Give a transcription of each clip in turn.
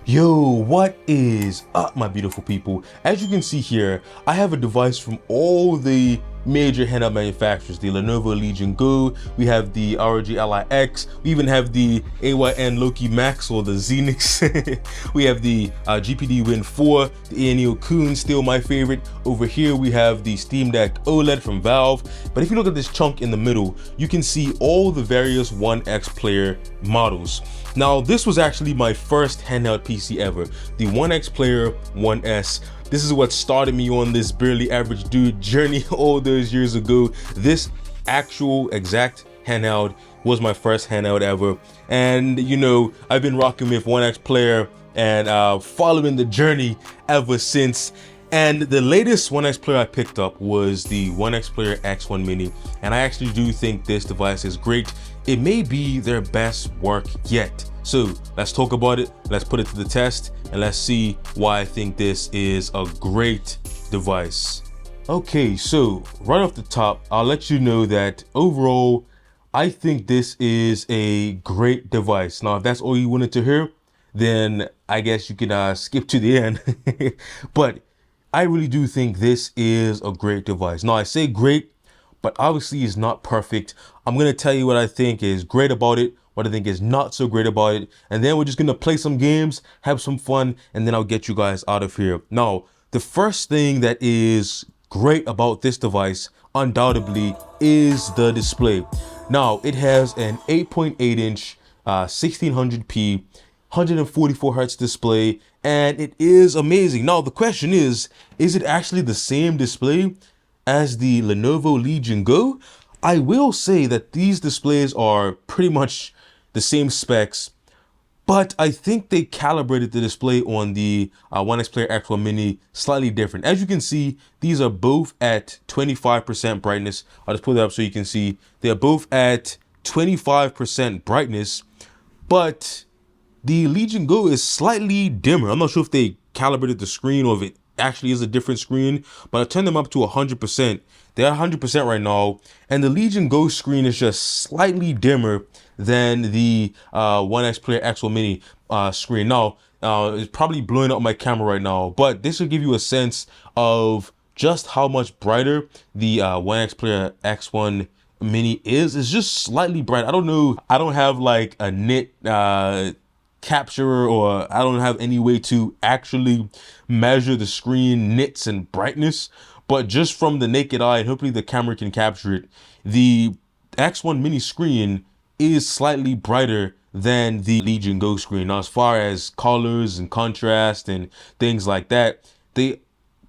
Yo, what is up, my beautiful people? As you can see here, I have a device from all the major handheld manufacturers, the Lenovo Legion Go, we have the ROG Ally X, we even have the AYN Loki Max or the Xenix, we have the GPD Win 4, the ANEO Kun, still my favorite. Over here we have the Steam Deck OLED from Valve, but if you look at this chunk in the middle, you can see all the various OneXplayer models. Now, this was actually my first handheld PC ever, the OneXplayer 1S. This is what started me on this barely average dude journey all those years ago. This actual exact handheld was my first handheld ever. And you know, I've been rocking with OneXplayer and following the journey ever since. And the latest OneXplayer I picked up was the OneXplayer X1 Mini, and I actually do think this device is great. It may be their best work yet. So let's talk about it, let's put it to the test, and let's see why I think this is a great device. Okay, so right off the top, I'll let you know that overall, I think this is a great device. Now, if that's all you wanted to hear, then I guess you can skip to the end. But I really do think this is a great device. Now, I say great, but obviously it's not perfect. I'm going to tell you what I think is great about it, what I think is not so great about it, and then we're just going to play some games, have some fun, and then I'll get you guys out of here. Now, the first thing that is great about this device, undoubtedly, is the display. Now, it has an 8.8 inch 1600p 144 hertz display, and it is amazing. Now the question is it actually the same display as the Lenovo Legion Go? I will say that these displays are pretty much the same specs, but I think they calibrated the display on the OneXplayer X1 Mini slightly different. As you can see, these are both at 25% brightness. I'll just put it up so you can see. They're both at 25% brightness, but the Legion Go is slightly dimmer. I'm not sure if they calibrated the screen or if it actually is a different screen, but I turned them up to 100%. They're 100% right now, and the Legion Go screen is just slightly dimmer than the OneXplayer X1 Mini screen. Now, it's probably blowing up my camera right now, but this will give you a sense of just how much brighter the OneXplayer X1 Mini is. It's just slightly bright. I don't know. I don't have like a nit capture, or I don't have any way to actually measure the screen nits and brightness, but just from the naked eye, and hopefully the camera can capture it, the X1 Mini screen is slightly brighter than the Legion Go screen. Now, as far as colors and contrast and things like that, they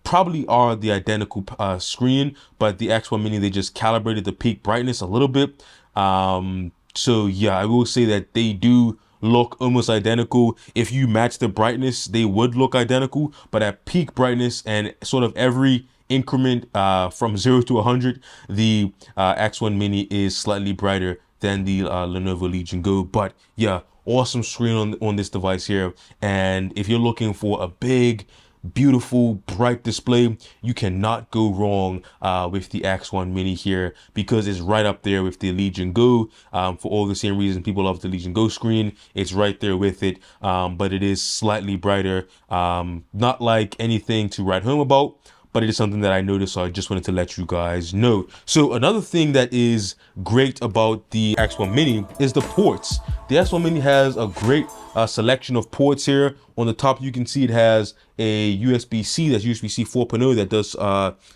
probably are the identical screen, but the X1 Mini, they just calibrated the peak brightness a little bit. So yeah, I will say that they do look almost identical. If you match the brightness, they would look identical, but at peak brightness and sort of every increment from 0 to 100, the X1 Mini is slightly brighter than the Lenovo Legion Go. But yeah, awesome screen on this device here, and if you're looking for a big, beautiful, bright display, you cannot go wrong with the X1 Mini here, because it's right up there with the Legion Go. For all the same reason people love the Legion Go screen, it's right there with it, but it is slightly brighter. Not like anything to write home about, but it is something that I noticed, so I just wanted to let you guys know. So another thing that is great about the X1 Mini is the ports. The X1 Mini has a great selection of ports here. On the top, you can see it has a USB-C, that's USB-C 4.0, that does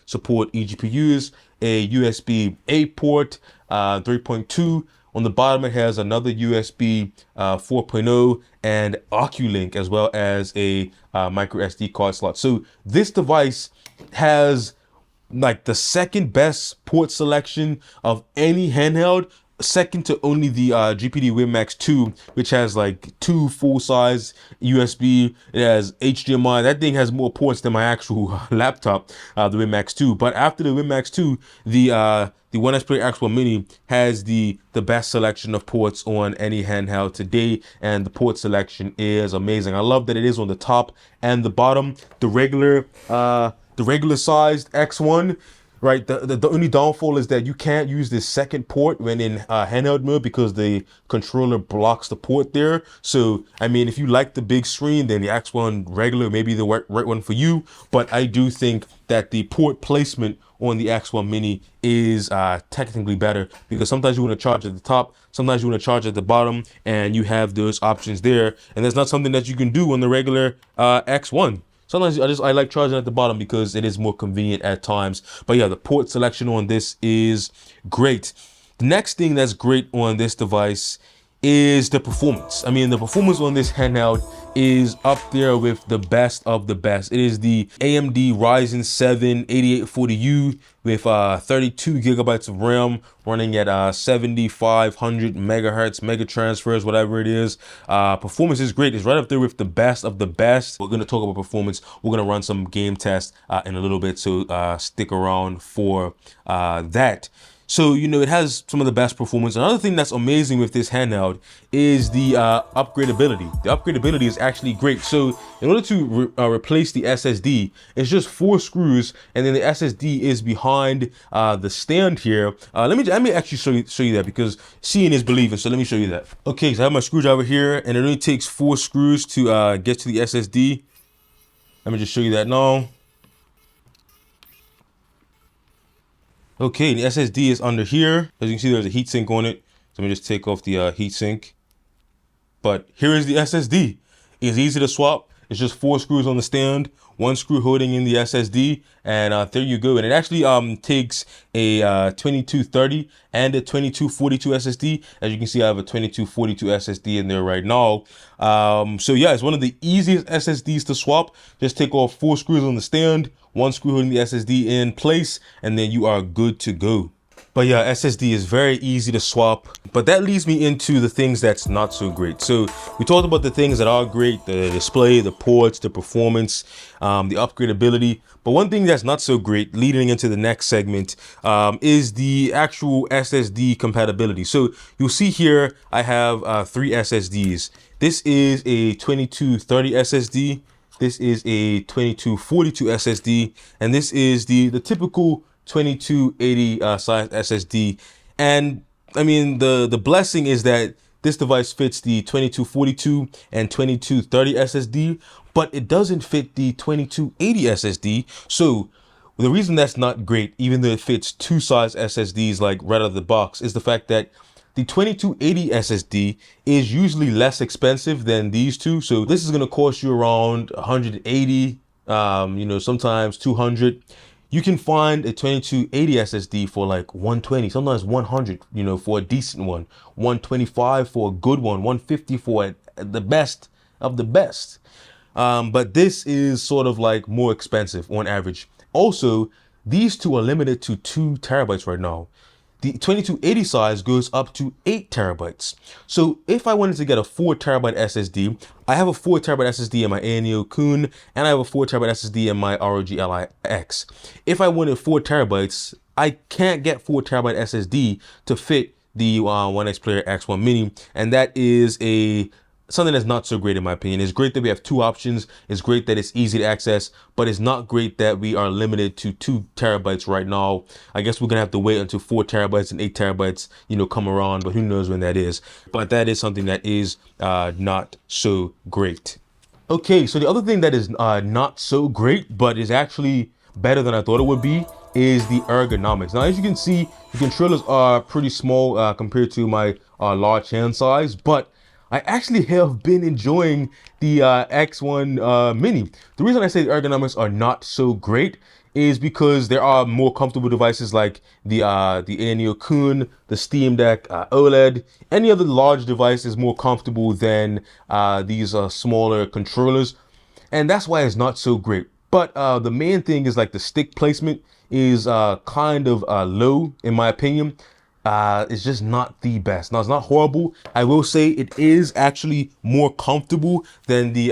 support eGPUs, a USB-A port, 3.2. On the bottom, it has another USB 4.0 and Oculink, as well as a micro SD card slot. So this device has like the second best port selection of any handheld, second to only the GPD Win Max 2, which has like 2 full-size USB. It has HDMI. That thing has more ports than my actual laptop, the Win Max 2. But after the Win Max 2, the OneXplayer X1 Mini has the best selection of ports on any handheld today, and the port selection is amazing. I love that it is on the top and the bottom. The regular sized X1 right? The only downfall is that you can't use this second port when in handheld mode because the controller blocks the port there. So, I mean, if you like the big screen, then the X1 regular may be the right one for you. But I do think that the port placement on the X1 Mini is technically better because sometimes you want to charge at the top, sometimes you want to charge at the bottom, and you have those options there. And that's not something that you can do on the regular X1. Sometimes I like charging at the bottom because it is more convenient at times. But yeah, the port selection on this is great. The next thing that's great on this device is the performance. I mean, the performance on this handheld is up there with the best of the best. It is the AMD Ryzen 7 8840U with 32 gigabytes of RAM running at 7500 megahertz, mega transfers, whatever it is. Performance is great. It's right up there with the best of the best. We're going to talk about performance. We're going to run some game tests in a little bit, so stick around for that. So, you know, it has some of the best performance. Another thing that's amazing with this handheld is the upgradability. The upgradability is actually great. So in order to replace the SSD, it's just 4 screws, and then the SSD is behind the stand here. Let me actually show you that, because seeing is believing. So let me show you that. Okay, so I have my screwdriver here, and it only takes 4 screws to get to the SSD. Let me just show you that now. Okay, the SSD is under here. As you can see, there's a heatsink on it. So let me just take off the heatsink. But here is the SSD. It's easy to swap. It's just 4 screws on the stand, 1 screw holding in the SSD, and there you go. And it actually takes a 2230 and a 2242 SSD. As you can see, I have a 2242 SSD in there right now. So yeah, it's one of the easiest SSDs to swap. Just take off 4 screws on the stand, 1 screw holding the SSD in place, and then you are good to go. But yeah, SSD is very easy to swap. But that leads me into the things that's not so great. So we talked about the things that are great: the display, the ports, the performance, the upgradability. But one thing that's not so great, leading into the next segment, is the actual SSD compatibility. So you'll see here, I have 3 SSDs. This is a 2230 SSD. This is a 2242 SSD. And this is the typical 2280 size SSD. And I mean, the blessing is that this device fits the 2242 and 2230 SSD, but it doesn't fit the 2280 SSD. So the reason that's not great, even though it fits 2 size SSDs like right out of the box, is the fact that the 2280 SSD is usually less expensive than these two. So this is going to cost you around 180, you know, sometimes 200. You can find a 2280 SSD for like 120, sometimes 100, you know, for a decent one, 125 for a good one, 150 for the best of the best. But this is sort of like more expensive on average. Also, these two are limited to 2 terabytes right now. The 2280 size goes up to 8 terabytes. So if I wanted to get a 4 terabyte SSD, I have a 4 terabyte SSD in my ANEO Kun, and I have a 4 terabyte SSD in my ROG Ally X. If I wanted 4 terabytes, I can't get 4 terabyte SSD to fit the OneXplayer X1 Mini, and that is something that's not so great in my opinion. It's great that we have 2 options. It's great that it's easy to access, but it's not great that we are limited to 2 terabytes right now. I guess we're gonna have to wait until 4 terabytes and 8 terabytes, you know, come around, but who knows when that is. But that is something that is not so great. Okay, so the other thing that is not so great, but is actually better than I thought it would be, is the ergonomics. Now, as you can see, the controllers are pretty small compared to my large hand size, but I actually have been enjoying the X1 Mini. The reason I say the ergonomics are not so great is because there are more comfortable devices like the ANEO Kun, the Steam Deck OLED. Any other large device is more comfortable than these smaller controllers, and that's why it's not so great. But the main thing is like the stick placement is kind of low in my opinion. It's just not the best. Now, it's not horrible. I will say it is actually more comfortable than the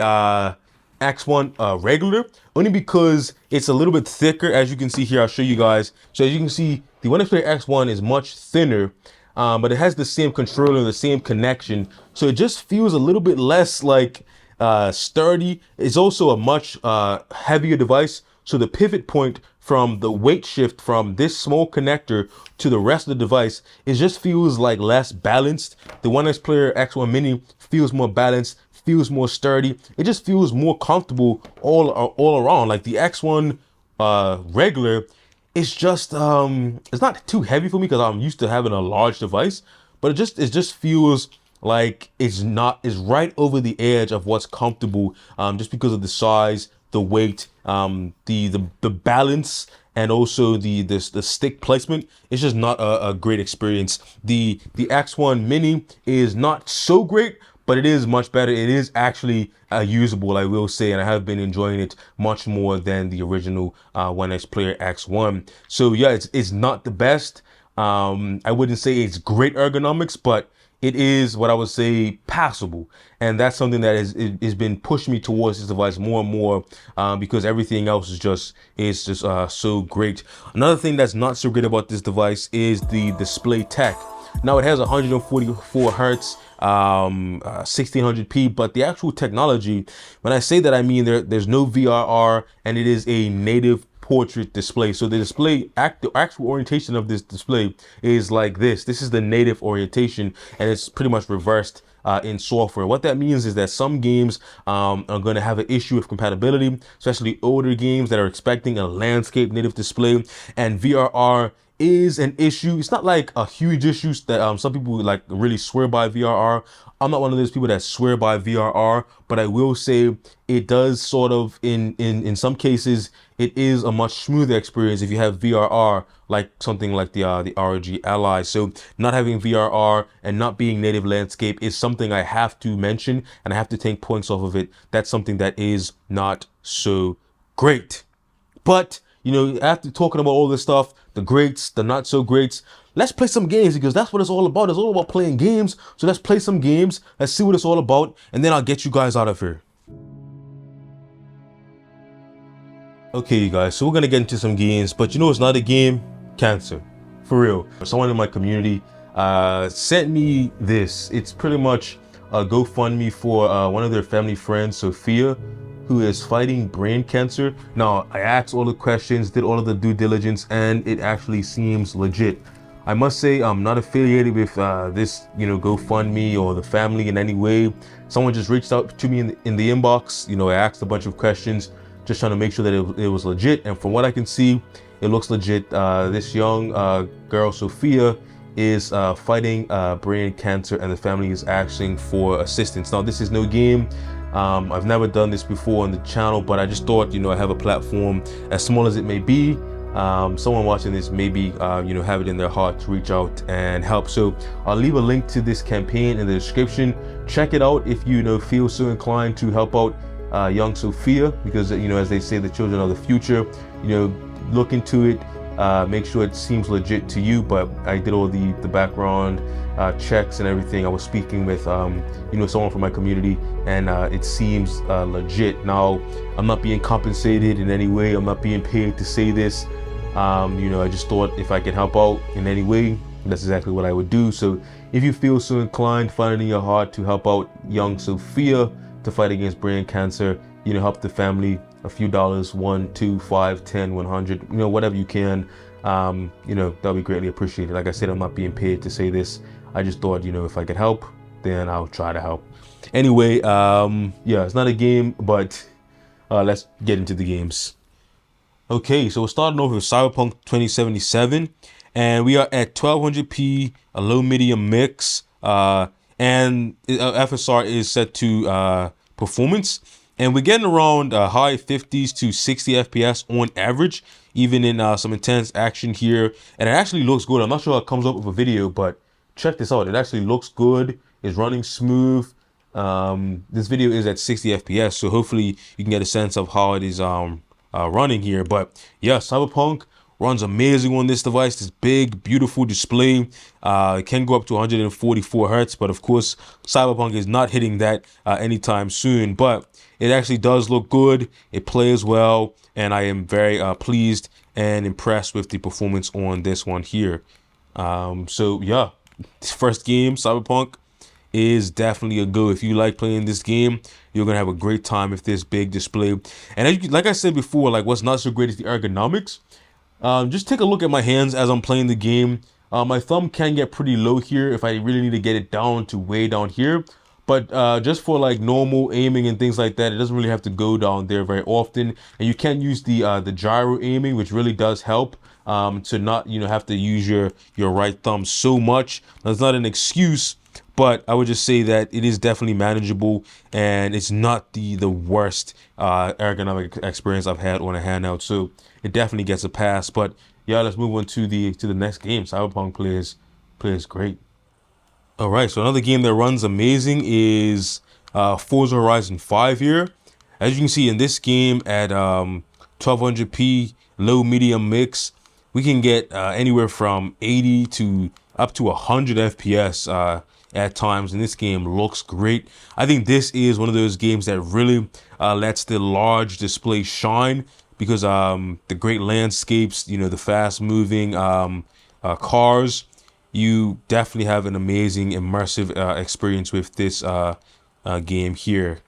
X1 regular, only because it's a little bit thicker. As you can see here, I'll show you guys. So as you can see, the OneXplayer X1 is much thinner, but it has the same controller, the same connection. So it just feels a little bit less like sturdy. It's also a much heavier device. So the pivot point from the weight shift from this small connector to the rest of the device, it just feels like less balanced. The OneXplayer X1 Mini feels more balanced, feels more sturdy. It just feels more comfortable all around. Like the X1 regular, it's just it's not too heavy for me because I'm used to having a large device, but it just feels like it's right over the edge of what's comfortable, just because of the size, the weight, the balance, and also the stick placement. It's just not a great experience. The X1 Mini is not so great, but it is much better. It is actually usable, I will say, and I have been enjoying it much more than the original OneXplayer X1. So yeah, it's not the best. I wouldn't say it's great ergonomics, but it is what I would say passable, and that's something that is been pushing me towards this device more and more, because everything else is just so great. Another thing that's not so great about this device is the display tech. Now it has 144 hertz, 1600p, but the actual technology, when I say that, I mean there's no VRR, and it is a native portrait display. So the display, the actual orientation of this display is like this. This is the native orientation, and it's pretty much reversed in software. What that means is that some games are going to have an issue with compatibility, especially older games that are expecting a landscape native display, and VRR is an issue. It's not like a huge issue that some people like really swear by VRR. I'm not one of those people that swear by VRR, but I will say it does sort of, in some cases, it is a much smoother experience if you have VRR, like something like the ROG Ally. So not having VRR and not being native landscape is something I have to mention, and I have to take points off of it. That's something that is not so great. But you know, after talking about all this stuff, the greats, the not so greats, let's play some games, because that's what it's all about. It's all about playing games. So let's play some games. Let's see what it's all about, and then I'll get you guys out of here. Okay, you guys, so we're gonna get into some games, but you know it's not a game? Cancer. For real. Someone in my community sent me this. It's pretty much a GoFundMe for one of their family friends, Sophia, who is fighting brain cancer. Now, I asked all the questions, did all of the due diligence, and it actually seems legit. I must say I'm not affiliated with this, you know, GoFundMe or the family in any way. Someone just reached out to me in the inbox. You know, I asked a bunch of questions, just trying to make sure that it was legit. And from what I can see, it looks legit. This young girl, Sophia, is fighting brain cancer, and the family is asking for assistance. Now, this is no game. I've never done this before on the channel, but I just thought, you know, I have a platform, as small as it may be. Someone watching this maybe, you know, have it in their heart to reach out and help. So I'll leave a link to this campaign in the description. Check it out if you know feel so inclined to help out young Sophia, because you know, as they say, the children are the future. You know, look into it. Make sure it seems legit to you. But I did all the background checks and everything. I was speaking with you know, someone from my community, and it seems legit. Now, I'm not being compensated in any way. I'm not being paid to say this. You know, I just thought if I could help out in any way, that's exactly what I would do. So if you feel so inclined, find it in your heart to help out young Sophia to fight against brain cancer, you know, help the family a few dollars, 1, 2, 5, 10, 100, you know, whatever you can, you know, that'll be greatly appreciated. Like I said, I'm not being paid to say this. I just thought, you know, if I could help, then I'll try to help. Anyway, yeah, it's not a game, but let's get into the games. Okay, so we're starting off with Cyberpunk 2077, and we are at 1200p, a low medium mix, and FSR is set to performance, and we're getting around high 50s to 60 FPS on average, even in some intense action here, and it actually looks good. I'm not sure how it comes up with a video, but check this out. It actually looks good. It's running smooth. This video is at 60 FPS, so hopefully you can get a sense of how it is running here. But yeah, Cyberpunk runs amazing on this device. This big, beautiful display. It can go up to 144 hertz, but of course, Cyberpunk is not hitting that anytime soon. But it actually does look good. It plays well, and I am very pleased and impressed with the performance on this one here. So yeah, this first game, Cyberpunk, is definitely a go. If you like playing this game, you're gonna have a great time with this big display. And as you, like I said before, like what's not so great is the ergonomics. Just take a look at my hands as I'm playing the game. My thumb can get pretty low here if I really need to get it down to way down here. But just for like normal aiming and things like that, it doesn't really have to go down there very often. And you can use the gyro aiming, which really does help to not have to use your right thumb so much. That's not an excuse, but I would just say that it is definitely manageable, and it's not the worst ergonomic experience I've had on a handheld. So it definitely gets a pass. But yeah, let's move on to the next game. Cyberpunk plays great. All right, so another game that runs amazing is Forza Horizon 5 here. As you can see in this game at 1200p low medium mix, we can get anywhere from 80 to up to 100 FPS at times, and this game looks great. I think this is one of those games that really lets the large display shine, because the great landscapes, the fast moving cars, you definitely have an amazing immersive experience with this game here.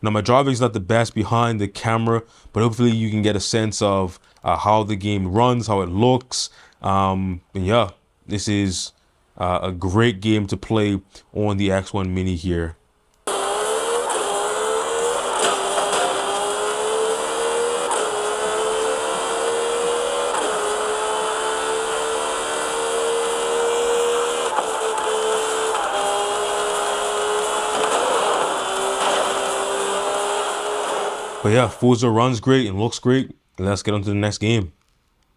Now, my driving is not the best behind the camera, but hopefully you can get a sense of how the game runs, how it looks. And yeah, this is a great game to play on the X1 Mini here. But yeah, Forza runs great and looks great. Let's get on to the next game.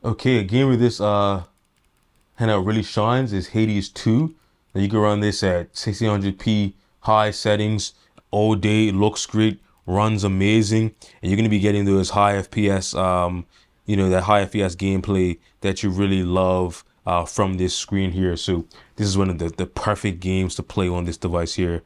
Okay, a game with this handout really shines is Hades 2. Now you can run this at 1600p high settings all day. It looks great, runs amazing, and you're gonna be getting those high FPS, that high FPS gameplay that you really love from this screen here. So this is one of the perfect games to play on this device here.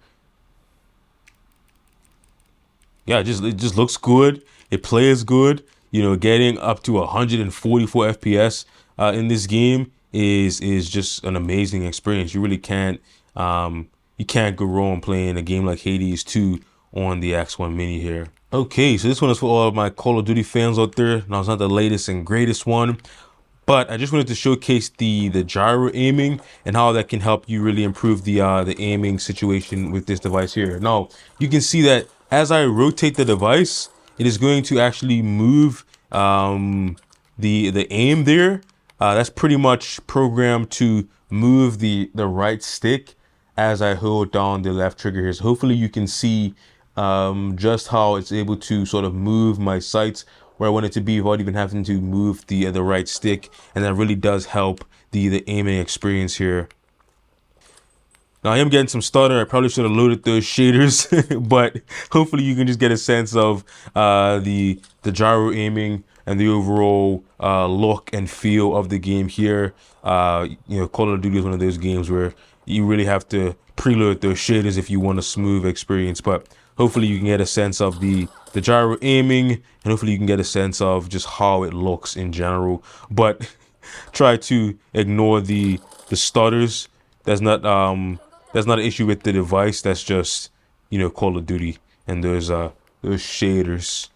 Yeah, it just looks good. It plays good. Getting up to 144 FPS in this game is just an amazing experience. You can't go wrong playing a game like Hades 2 on the X1 Mini here. Okay, so this one is for all of my Call of Duty fans out there. Now, it's not the latest and greatest one, but I just wanted to showcase the gyro aiming and how that can help you really improve the aiming situation with this device here. Now, you can see that as I rotate the device, it is going to actually move the aim there. That's pretty much programmed to move the right stick as I hold down the left trigger here. So hopefully you can see just how it's able to sort of move my sights where I want it to be without even having to move the right stick, and that really does help the aiming experience here. Now, I am getting some stutter. I probably should have loaded those shaders, but hopefully you can just get a sense of the gyro aiming and the overall look and feel of the game here. Call of Duty is one of those games where you really have to preload those shaders if you want a smooth experience, but hopefully you can get a sense of the gyro aiming, and hopefully you can get a sense of just how it looks in general. But try to ignore the stutters. That's not an issue with the device. That's just Call of Duty and those shaders.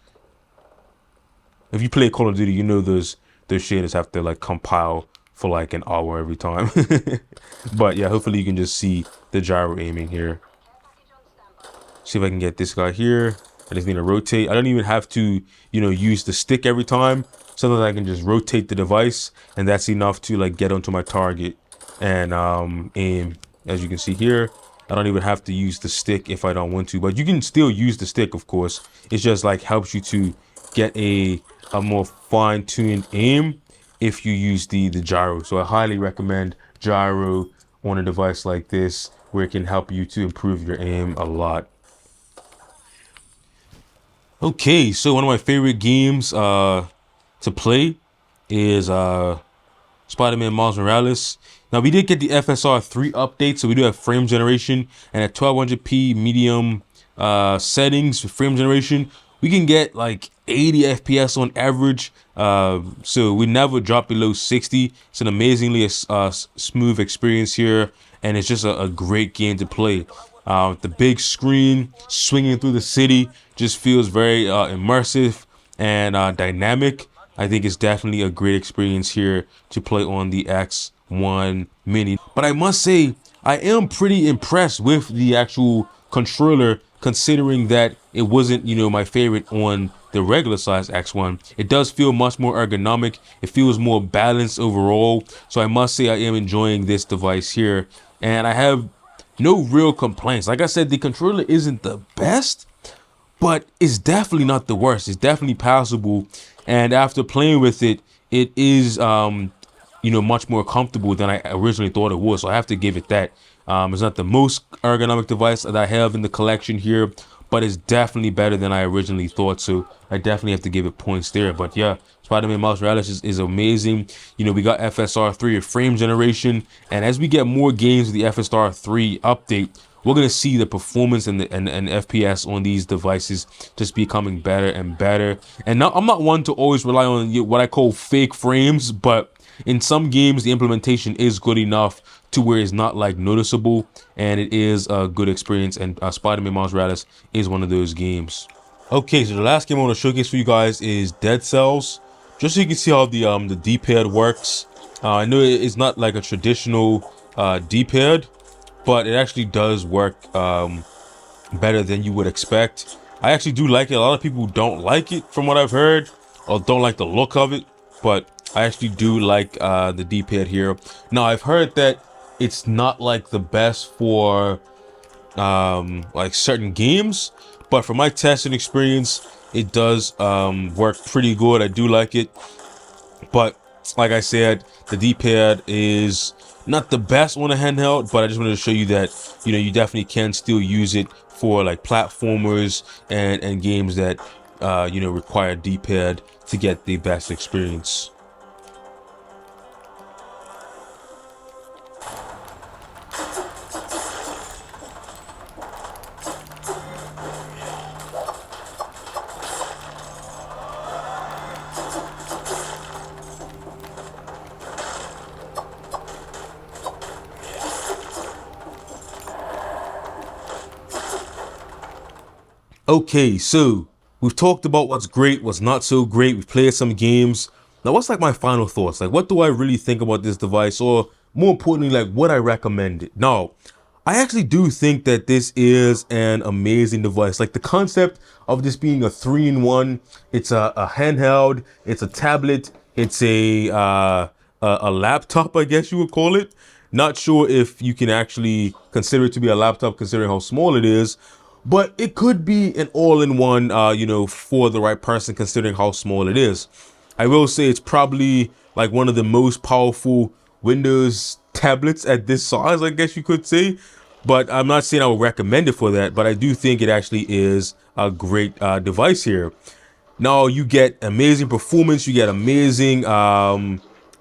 If you play Call of Duty, those shaders have to like compile for like an hour every time. But yeah, hopefully you can just see the gyro aiming here. See if I can get this guy here. I just need to rotate. I don't even have to use the stick every time. Sometimes I can just rotate the device, and that's enough to like get onto my target and aim. As you can see here, I don't even have to use the stick if I don't want to, but you can still use the stick, of course. It's just like helps you to get a more fine-tuned aim if you use the gyro. So I highly recommend gyro on a device like this, where it can help you to improve your aim a lot. Okay, so one of my favorite games to play is Spider-Man Miles Morales. Now, we did get the FSR 3 update, so we do have frame generation, and at 1200p medium settings for frame generation, we can get like 80 FPS on average. So we never drop below 60. It's an amazingly smooth experience here, and it's just a great game to play. The big screen swinging through the city just feels very immersive and dynamic. I think it's definitely a great experience here to play on the X1 Mini. But I must say, I am pretty impressed with the actual controller, considering that it wasn't, my favorite on the regular size X1. It does feel much more ergonomic. It feels more balanced overall. So I must say I am enjoying this device here. And I have no real complaints. Like I said, the controller isn't the best, but it's definitely not the worst. It's definitely passable. And after playing with it, it is, much more comfortable than I originally thought it was. So I have to give it that. It's not the most ergonomic device that I have in the collection here, but it's definitely better than I originally thought. So I definitely have to give it points there. But yeah, Spider-Man Miles Morales is amazing. We got FSR3 or frame generation, and as we get more games with the FSR3 update, we're gonna see the performance and the FPS on these devices just becoming better and better. And now I'm not one to always rely on what I call fake frames, but in some games the implementation is good enough to where it's not like noticeable, and it is a good experience. And Spider-Man Miles Morales is one of those games. Okay, so the last game I want to showcase for you guys is Dead Cells, just so you can see how the D-pad works. I know it's not like a traditional D-pad, but it actually does work better than you would expect. I actually do like it. A lot of people don't like it from what I've heard, or don't like the look of it, but I actually do like the D-pad here. Now, I've heard that it's not like the best for like certain games, but for my testing experience, it does work pretty good. I do like it, but like I said, the D-pad is not the best on a handheld, but I just wanted to show you that you definitely can still use it for like platformers and games that require D-pad to get the best experience. Okay, so we've talked about what's great, what's not so great. We've played some games. Now, what's like my final thoughts? Like, what do I really think about this device? Or more importantly, like, would I recommend it? Now, I actually do think that this is an amazing device. Like, the concept of this being a 3-in-1, it's a handheld, it's a tablet, it's a laptop, I guess you would call it. Not sure if you can actually consider it to be a laptop considering how small it is, but it could be an all-in-one, for the right person considering how small it is. I will say it's probably like one of the most powerful Windows tablets at this size, I guess you could say. But I'm not saying I would recommend it for that, but I do think it actually is a great device here. Now, you get amazing performance, you get amazing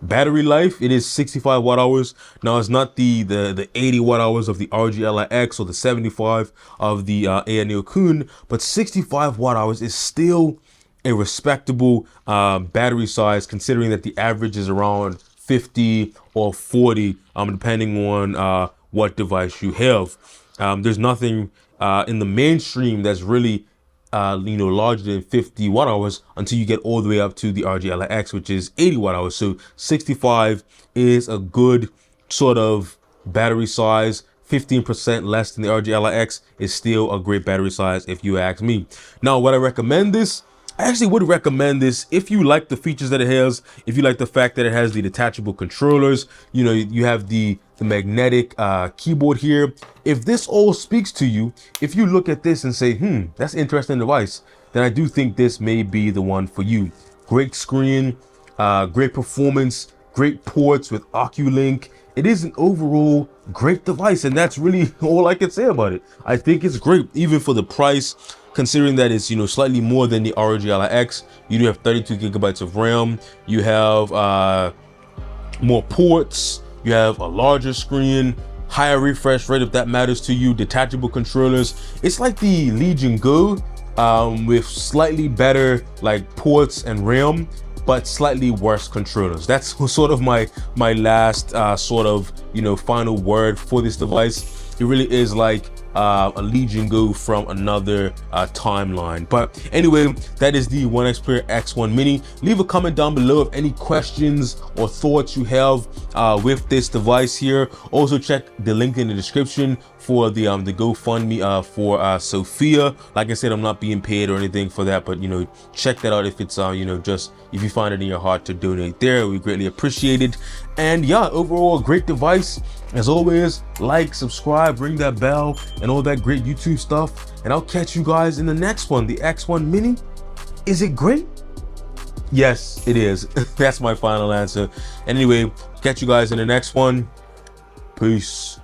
battery life. It is 65 watt hours. Now, it's not the 80 watt hours of the ROG Ally X or the 75 of the Neo Kun, but 65 watt hours is still a respectable battery size, considering that the average is around 50 or 40, depending on what device you have. There's nothing in the mainstream that's really larger than 50 watt hours until you get all the way up to the ROG Ally X, which is 80 watt hours. So 65 is a good sort of battery size. 15% less than the ROG Ally X is still a great battery size if you ask me. Now, would I recommend this? I actually would recommend this if you like the features that it has, if you like the fact that it has the detachable controllers, you have the magnetic keyboard here. If this all speaks to you, if you look at this and say, that's an interesting device, then I do think this may be the one for you. Great screen, great performance, great ports with Oculink. It is an overall great device, and that's really all I can say about it. I think it's great, even for the price, considering that it's slightly more than the ROG Ally X. You do have 32 gigabytes of RAM. You have more ports. You have a larger screen, higher refresh rate if that matters to you. Detachable controllers. It's like the Legion Go with slightly better like ports and RAM. but slightly worse controllers. That's sort of my last sort of, you know, final word for this device. It really is like a Legion Go from another timeline. But anyway, that is the OneXplayer X1 Mini. Leave a comment down below of any questions or thoughts you have with this device here. Also check the link in the description for the GoFundMe for Sophia. Like I said, I'm not being paid or anything for that, but you know, check that out if it's you know, just if you find it in your heart to donate there, we greatly appreciate it. And yeah, overall great device. As always, like, subscribe, ring that bell, and all that great YouTube stuff. And I'll catch you guys in the next one. The X1 Mini, is it great? Yes, it is. That's my final answer. Anyway, catch you guys in the next one. Peace.